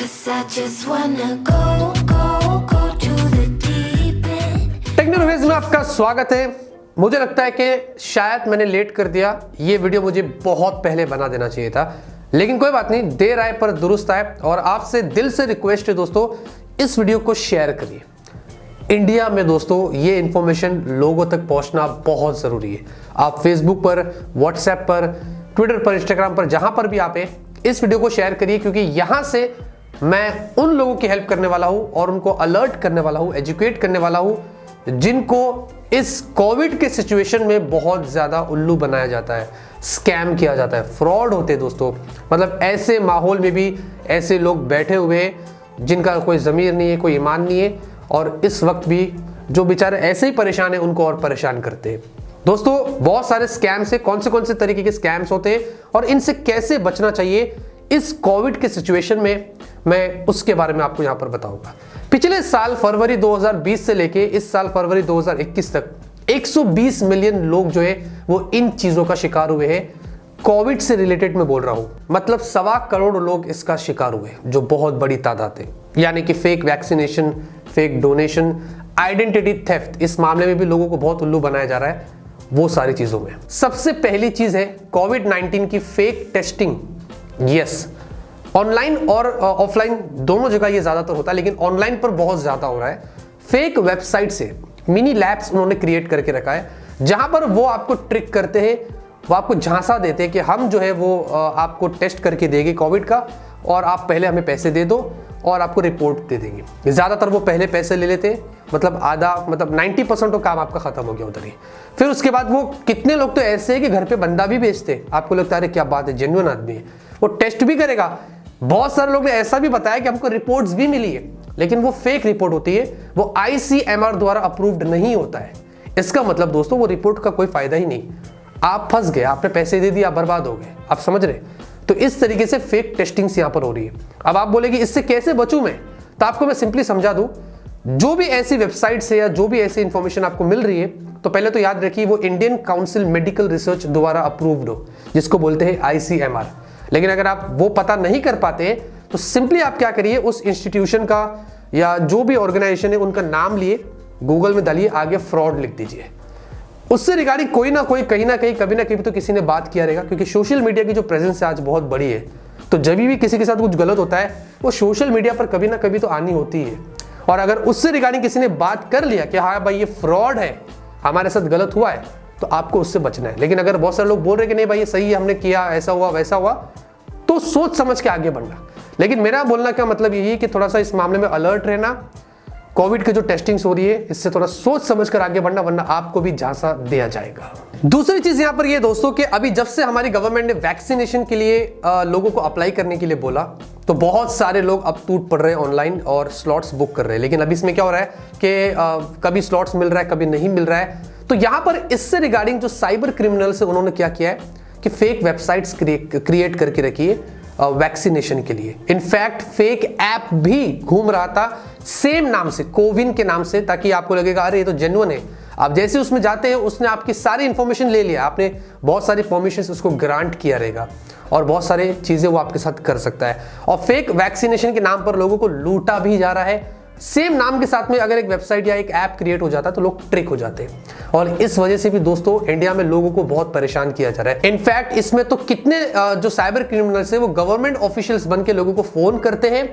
'Cause I just wanna go to the deep end. Technologies में आपका स्वागत है। मुझे लगता है कि शायद मैंने लेट कर दिया, ये वीडियो मुझे बहुत पहले बना देना चाहिए था, लेकिन कोई बात नहीं, देर आए पर दुरुस्त आए। और आपसे दिल से रिक्वेस्ट है दोस्तों, इस वीडियो को शेयर करिए। इंडिया में दोस्तों ये इंफॉर्मेशन लोगों तक पहुंचना बहुत जरूरी है। आप फेसबुक पर, व्हाट्सएप पर, ट्विटर पर, इंस्टाग्राम पर, जहां पर भी आप हैं, इस वीडियो को शेयर करिए, क्योंकि यहां से मैं उन लोगों की हेल्प करने वाला हूं और उनको अलर्ट करने वाला हूं, एजुकेट करने वाला हूं, जिनको इस कोविड के सिचुएशन में बहुत ज्यादा उल्लू बनाया जाता है, स्कैम किया जाता है, फ्रॉड होते हैं दोस्तों। मतलब ऐसे माहौल में भी ऐसे लोग बैठे हुए हैं जिनका कोई ज़मीर नहीं है, कोई ईमान नहीं है, और इस वक्त भी जो बेचारे ऐसे ही परेशान है उनको और परेशान करते हैं। दोस्तों बहुत सारे स्कैम्स है, कौन से तरीके के स्कैम्स होते हैं और इनसे कैसे बचना चाहिए इस कोविड के सिचुएशन में, मैं उसके बारे में आपको यहां पर बताऊंगा। पिछले साल फरवरी 2020 से लेके इस साल फरवरी 2021 तक 120 मिलियन लोग जो है वो इन चीजों का शिकार हुए हैं। कोविड से रिलेटेड मैं बोल रहा हूं, मतलब 1.25 करोड़ लोग इसका शिकार हुए, जो बहुत बड़ी तादाद है। यानी कि fake vaccination, fake donation, identity theft, इस मामले में भी लोगों को बहुत उल्लू बनाया जा रहा है, वो सारी चीजों में। सबसे पहली चीज है कोविड-19 की फेक टेस्टिंग। यस, ऑनलाइन और ऑफलाइन दोनों जगह ये ज्यादातर होता है, लेकिन ऑनलाइन पर बहुत ज्यादा हो रहा है। फेक वेबसाइट से मिनी लैब्स उन्होंने क्रिएट करके रखा है, जहां पर वो आपको ट्रिक करते हैं, वो आपको झांसा देते हैं कि हम जो है वो आपको टेस्ट करके देंगे कोविड का, और आप पहले हमें पैसे दे दो और आपको रिपोर्ट दे देंगे। ज्यादातर वो पहले पैसे ले लेते हैं, मतलब आधा, मतलब 90% काम आपका खत्म हो गया उधर ही। फिर उसके बाद वो कितने लोग तो ऐसे हैं कि घर पे बंदा भी भेजते, आपको लगता है अरे क्या बात है, जेन्युइन आदमी है, वो टेस्ट भी करेगा। बहुत सारे लोग ने ऐसा भी बताया कि हमको रिपोर्ट्स भी मिली है, लेकिन वो फेक रिपोर्ट होती है, वो ICMR द्वारा अप्रूव्ड नहीं होता है। इसका मतलब दोस्तों वो रिपोर्ट का कोई फायदा ही नहीं, आप फंस गए, आपने पैसे दे दिए, आप बर्बाद हो गए। आप समझ रहे? तो इस तरीके से फेक टेस्टिंग्स यहां पर हो रही है। अब आप बोलेंगे इससे कैसे बचूं मैं, तो आपको मैं सिंपली समझा दूं। जो भी ऐसी वेबसाइट से या जो भी ऐसी इंफॉर्मेशन आपको मिल रही है, तो पहले तो याद रखिए वो इंडियन काउंसिल मेडिकल रिसर्च द्वारा अप्रूव्ड हो, जिसको बोलते हैं ICMR। लेकिन अगर आप वो पता नहीं कर पाते तो सिंपली आप क्या करिए, उस इंस्टीट्यूशन का या जो भी ऑर्गेनाइजेशन है उनका नाम लिए, गूगल में डालिए, आगे फ्रॉड लिख दीजिए। उससे रिगार्डिंग कोई ना कोई, कहीं ना कहीं, कभी ना कभी तो किसी ने बात किया रहेगा, क्योंकि सोशल मीडिया की जो प्रेजेंस है आज बहुत बड़ी है। तो जब भी किसी के साथ कुछ गलत होता है, वो सोशल मीडिया पर कभी ना कभी तो आनी होती है। और अगर उससे रिगार्डिंग किसी ने बात कर लिया कि हाँ भाई ये फ्रॉड है, हमारे साथ गलत हुआ है, तो आपको उससे बचना है। लेकिन अगर बहुत सारे लोग बोल रहे कि नहीं भाई ये सही है, हमने किया, ऐसा हुआ वैसा हुआ, तो सोच समझ के आगे बढ़ना। लेकिन मेरा बोलना का मतलब यही है कि थोड़ा सा इस मामले में अलर्ट रहना। कोविड की जो टेस्टिंग्स हो रही है, इससे थोड़ा सोच समझ कर आगे बढ़ना, वरना आपको भी झांसा दिया जाएगा। दूसरी चीज यहां पर ये दोस्तों कि अभी जब से हमारी गवर्नमेंट ने वैक्सीनेशन के लिए लोगों को अप्लाई करने के लिए बोला, तो बहुत सारे लोग अब टूट पड़ रहे हैं ऑनलाइन और स्लॉट्स बुक कर रहे हैं। लेकिन अभी इसमें क्या हो रहा है कि कभी स्लॉट्स मिल रहा है, कभी नहीं मिल रहा है। तो यहां पर इससे रिगार्डिंग जो साइबर क्रिमिनल्स है, उन्होंने क्या किया है कि फेक वेबसाइट्स क्रिएट करके रखी है वैक्सीनेशन के लिए। इनफैक्ट फेक ऐप भी घूम रहा था सेम नाम से, कोविन के नाम से, ताकि आपको लगेगा अरे ये तो जेन्युइन है। आप जैसे उसमें जाते हैं, उसने आपकी सारी इंफॉर्मेशन ले लिया, आपने बहुत सारी परमिशंस उसको ग्रांट किया रहेगा और बहुत सारी चीजें वो आपके साथ कर सकता है। और फेक वैक्सीनेशन के नाम पर लोगों को लूटा भी जा रहा है। सेम नाम के साथ में अगर एक वेबसाइट या एक ऐप क्रिएट हो जाता है तो लोग ट्रिक हो जाते हैं, और इस वजह से भी दोस्तों इंडिया में लोगों को बहुत परेशान किया जा रहा है। इनफैक्ट इसमें तो कितने जो साइबर क्रिमिनल्स है वो गवर्नमेंट ऑफिशियल्स बन के लोगों को फोन करते हैं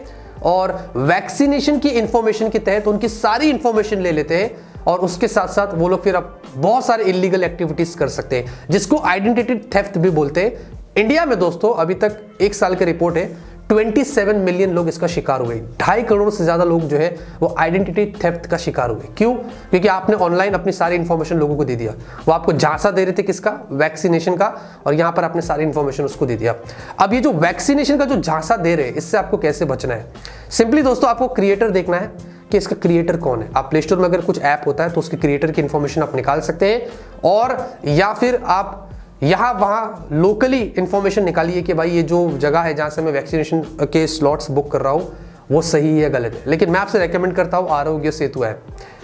और वैक्सीनेशन की इंफॉर्मेशन के तहत उनकी सारी इंफॉर्मेशन ले लेते हैं, और उसके साथ साथ वो लोग फिर अब बहुत सारे इलीगल एक्टिविटीज कर सकते हैं, जिसको आइडेंटिटी थेफ्ट भी बोलते हैं। इंडिया में दोस्तों अभी तक 1 साल की रिपोर्ट है, 27 मिलियन लोग इसका शिकार हुए। 2.5 करोड़ से ज्यादा लोग जो है वो आइडेंटिटी थेफ्ट का शिकार हुए। क्यों? क्योंकि आपने ऑनलाइन अपनी सारी इंफॉर्मेशन लोगों को दे दिया। वो आपको झांसा दे रहे थे किसका? वैक्सीनेशन का, और यहां पर आपने सारी इंफॉर्मेशन उसको दे दिया। अब ये जो वैक्सीनेशन का जो झांसा दे रहे हैं, इससे आपको कैसे बचना है? सिंपली दोस्तों आपको क्रिएटर देखना है कि इसका क्रिएटर कौन है। आप प्ले स्टोर में अगर कुछ ऐप होता है तो उसके क्रिएटर की इंफॉर्मेशन आप निकाल सकते हैं, और या फिर आप यहाँ वहाँ लोकली इंफॉर्मेशन निकालिए कि भाई ये जो जगह है जहाँ से मैं वैक्सीनेशन के स्लॉट्स बुक कर रहा हूँ वो सही है या गलत है। लेकिन मैं आपसे रेकमेंड करता हूँ आरोग्य सेतु ऐप,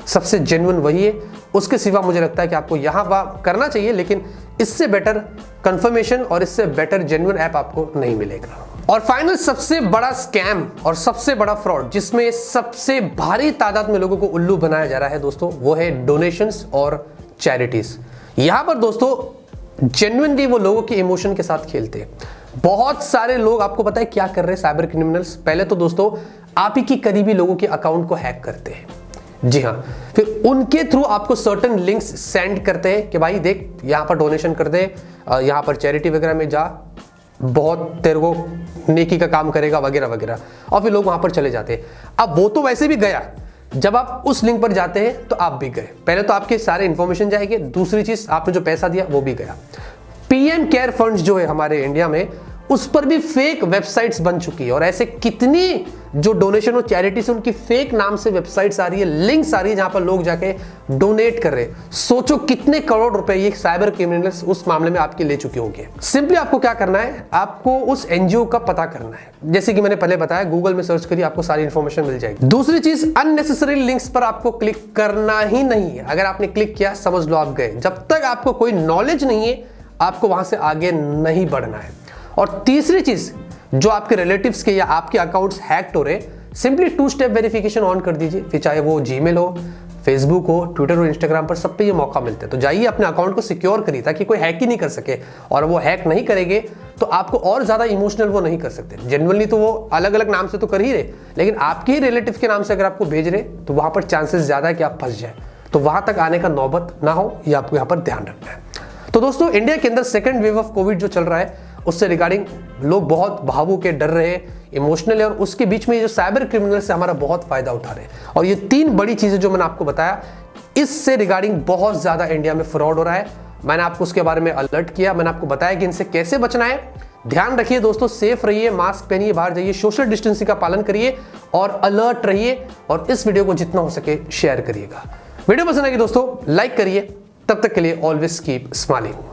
सबसे जेन्युइन वही है। उसके सिवा मुझे लगता है कि आपको यहाँ वहाँ करना चाहिए, लेकिन इससे बेटर कंफर्मेशन और इससे बेटर जेन्युइन ऐप आपको नहीं मिलेगा। और फाइनल सबसे बड़ा स्कैम और सबसे बड़ा फ्रॉड जिसमें सबसे भारी तादाद में लोगों को उल्लू बनाया जा रहा है दोस्तों, वो है डोनेशंस और चैरिटीज। यहां पर दोस्तों जेन्युइनली वो लोगों के इमोशन के साथ खेलते हैं। बहुत सारे लोग आपको पता है क्या कर रहे हैं साइबर क्रिमिनल्स, पहले तो दोस्तों आप ही की करीबी लोगों के अकाउंट को हैक करते हैं, जी हाँ, फिर उनके थ्रू आपको सर्टेन लिंक्स सेंड करते हैं कि भाई देख यहां पर डोनेशन कर दे, यहां पर चैरिटी वगैरह में जा, बहुत तेरे को नेकी का काम करेगा वगैरह वगैरह, और फिर लोग वहां पर चले जाते हैं। अब वो तो वैसे भी गया, जब आप उस लिंक पर जाते हैं तो आप भी गए, पहले तो आपके सारे इंफॉर्मेशन जाएंगे, दूसरी चीज आपने जो पैसा दिया वो भी गया। पीएम केयर फंड्स जो है हमारे इंडिया में, उस पर भी फेक वेबसाइट्स बन चुकी है, और ऐसे कितनी जो डोनेशन और चैरिटी से उनकी फेक नाम से वेबसाइट्स आ रही है, लिंक्स आ रही है जहां पर लोग जाके डोनेट कर रहे हैं। सोचो कितने करोड़ रुपए ये साइबर क्रिमिनल्स उस मामले में आपके ले चुके होंगे। सिंपली आपको क्या करना है, आपको उस एनजीओ का पता करना है, जैसे कि मैंने पहले बताया गूगल में सर्च करिए, आपको सारी इंफॉर्मेशन मिल जाएगी। दूसरी चीज, अननेसेसरी लिंक्स पर आपको क्लिक करना ही नहीं है। अगर आपने क्लिक किया समझ लो आप गए, जब तक आपको कोई नॉलेज नहीं है आपको वहां से आगे नहीं बढ़ना है। और तीसरी चीज, जो आपके रिलेटिव्स के या आपके अकाउंट्स हैक्ड हो रहे, सिंपली 2 स्टेप वेरिफिकेशन ऑन कर दीजिए, फिर चाहे वो जीमेल हो, फेसबुक हो, ट्विटर और इंस्टाग्राम पर, सब पे ये मौका मिलता है। तो जाइए अपने अकाउंट को सिक्योर करिए ताकि कोई हैक ही नहीं कर सके, और वो हैक नहीं करेंगे तो आपको और ज्यादा इमोशनल वो नहीं कर सकते। जेन्युइनली तो वो अलग अलग नाम से तो कर ही रहे, लेकिन आपके ही रिलेटिव के नाम से अगर आपको भेज रहे तो वहां पर चांसेस ज्यादा है कि आप फंस जाए, तो वहां तक आने का नौबत ना हो, ये आपको यहाँ पर ध्यान रखना है। तो दोस्तों इंडिया के अंदर सेकंड वेव ऑफ कोविड जो चल रहा है उससे रिगार्डिंग लोग बहुत भावुक है, डर रहे हैं, इमोशनल है, और उसके बीच में ये जो साइबर क्रिमिनल से हमारा बहुत फायदा उठा रहे हैं। और ये 3 बड़ी चीजें जो मैंने आपको बताया, इससे रिगार्डिंग बहुत ज्यादा इंडिया में फ्रॉड हो रहा है। मैंने आपको उसके बारे में अलर्ट किया, मैंने आपको बताया कि इनसे कैसे बचना है। ध्यान रखिए दोस्तों, सेफ रहिए, मास्क पहनिए, बाहर जाइए, सोशल डिस्टेंसिंग का पालन करिए और अलर्ट रहिए, और इस वीडियो को जितना हो सके शेयर करिएगा। वीडियो पसंद आएगी दोस्तों लाइक करिए। तब तक के लिए ऑलवेज कीप स्माइलिंग।